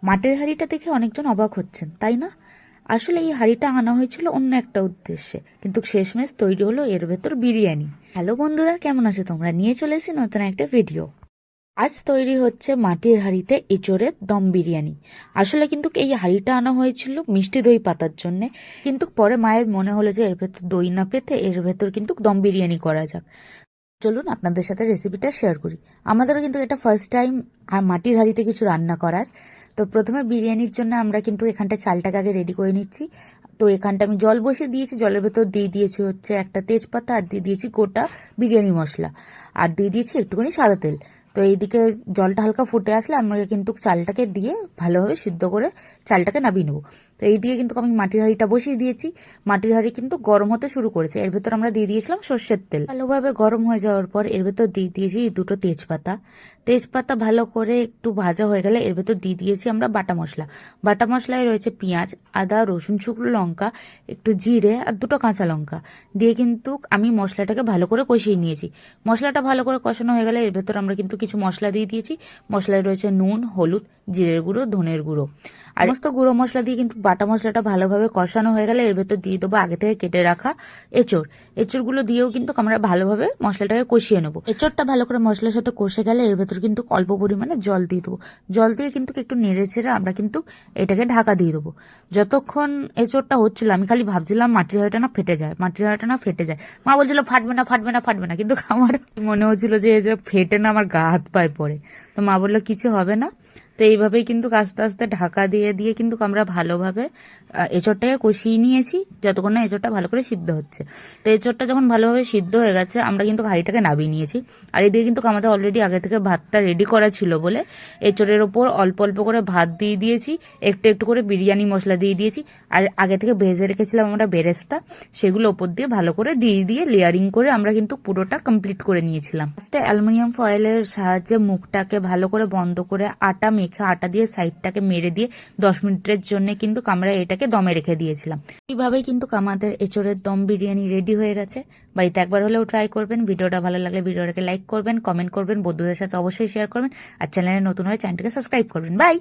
মাটির হাঁড়িটা দেখে অনেকজন অবাক হচ্ছেন, তাই না? আসলে এই হাঁড়িটা আনা হয়েছিল অন্য একটা উদ্দেশ্যে, কিন্তু শেষমেশ তৈরি হলো এর ভেতর বিরিয়ানি। হ্যালো বন্ধুরা, কেমন আছো তোমরা? নিয়ে চলে এসেছি নতুন একটা ভিডিও। আজ তৈরি হচ্ছে মাটির হাঁড়িতে এঁচোড়ের দম বিরিয়ানি। আসলে কিন্তু এই হাঁড়িটা আনা হয়েছিল মিষ্টি দই পাতার জন্য, কিন্তু পরে মায়ের মনে হলো যে এর ভেতর দই না পেতে এর ভেতর কিন্তু দম বিরিয়ানি করা যাক। চলুন আপনাদের সাথে রেসিপিটা শেয়ার করি। আমাদেরও কিন্তু এটা ফার্স্ট টাইম আর মাটির হাঁড়িতে কিছু রান্না করার। তো প্রথমে বিরিয়ানির জন্য আমরা কিন্তু এখানটা চালটাকে আগে রেডি করে নিচ্ছি। তো এখানটা আমি জল বসিয়ে দিয়েছি, জলের ভেতর দিয়ে দিয়েছি হচ্ছে একটা তেজপাতা, আর দিয়ে দিয়েছি গোটা বিরিয়ানি মশলা, আর দিয়ে দিয়েছি একটুখানি সাদা তেল। তো এইদিকে জলটা হালকা ফুটে আসলে আমরা কিন্তু চালটাকে দিয়ে ভালোভাবে সিদ্ধ করে চালটাকে নামিয়ে নেবো। তো এই দিয়ে কিন্তু আমি মাটির হাঁড়িটা বসিয়ে দিয়েছি। মাটির হাঁড়ি কিন্তু গরম হতে শুরু করেছে। এর ভেতর আমরা দিয়ে দিয়েছিলাম সর্ষের তেল। ভালোভাবে গরম হয়ে যাওয়ার পর এর ভেতর দিয়ে দিয়েছি দুটো তেজপাতা। তেজপাতা ভালো করে একটু ভাজা হয়ে গেলে এর ভেতর দিয়ে দিয়েছি আমরা বাটা মশলা। বাটা মশলায় রয়েছে পেঁয়াজ, আদা, রসুন, শুকনো লঙ্কা, একটু জিরে আর দুটো কাঁচা লঙ্কা দিয়ে কিন্তু আমি মশলাটাকে ভালো করে কষিয়ে নিয়েছি। মশলাটা ভালো করে কষানো হয়ে গেলে এর ভেতর আমরা কিন্তু কিছু মশলা দিয়ে দিয়েছি। মশলায় রয়েছে নুন, হলুদ, জিরের গুঁড়ো, ধনের গুঁড়ো আর সমস্ত গুঁড়ো মশলা দিয়ে কিন্তু বাটা মশলাটা ভালোভাবে কষানো হয়ে গেলে এর ভেতর দিয়ে দেবো আগে থেকে কেটে রাখা এঁচড়। এঁচড়গুলো দিয়েও কিন্তু আমরা ভালোভাবে মশলাটাকে কষিয়ে নেবো। এঁচড়টা ভালো করে মশলার সাথে কষে গেলে এর ভেতর কিন্তু অল্প পরিমাণে জল দিয়ে দেবো। জল দিয়ে কিন্তু একটু নেড়ে ছেড়ে আমরা কিন্তু এটাকে ঢাকা দিয়ে দেবো। যতক্ষণ এঁচড়টা হচ্ছিল আমি খালি ভাবছিলাম মাটির হাঁড়িটা না ফেটে যায়, মাটির হাঁড়িটা না ফেটে যায়। মা বলছিল ফাটবে না, ফাটবে না, ফাটবে না, কিন্তু আমার মনে হচ্ছিল যে এই যে ফেটে না আমার গা হাত পায়ে পড়ে। তো মা বললো কিছু হবে না। তো এইভাবেই কিন্তু আস্তে আস্তে ঢাকা দিয়ে দিয়ে কিন্তু আমরা ভালোভাবে এঁচড়টাকে কষিয়ে নিয়েছি যতক্ষণ না এঁচড়টা ভালো করে সিদ্ধ হচ্ছে। তো এঁচড়টা যখন ভালোভাবে সিদ্ধ হয়ে গেছে আমরা কিন্তু হাঁড়িটাকে নামিয়ে নিয়েছি। আর এদিকে কিন্তু আমাদের অলরেডি আগে থেকে ভাতটা রেডি করা ছিল বলে এঁচড়ের ওপর অল্প অল্প করে ভাত দিয়ে দিয়েছি, একটু একটু করে বিরিয়ানি মশলা দিয়ে দিয়েছি, আর আগে থেকে ভেজে রেখেছিলাম আমরা বেরেস্তা, সেগুলো ওপর দিয়ে ভালো করে দিয়ে দিয়ে লেয়ারিং করে আমরা কিন্তু পুরোটা কমপ্লিট করে নিয়েছিলাম। ফার্স্টে অ্যালুমিনিয়াম ফয়েলের সাহায্যে মুখটাকে ভালো করে বন্ধ করে আটা মেখে আটা দিয়ে সাইডটাকে মেরে দিয়ে 10 মিনিটের জন্য কিন্তু আমরা এটাকে দমে রেখে দিয়েছিলাম। এইভাবেই কিন্তু আমাদের এঁচড়ের দম বিরিয়ানি রেডি হয়ে গেছে। বাড়িতে একবার হলেও ট্রাই করবেন। ভিডিওটা ভালো লাগলে ভিডিওটাকে লাইক করবেন, কমেন্ট করবেন, বন্ধুদের সাথে অবশ্যই শেয়ার করবেন, আর চ্যানেলে নতুন হয়ে চ্যানেলটাকে সাবস্ক্রাইব করবেন। বাই।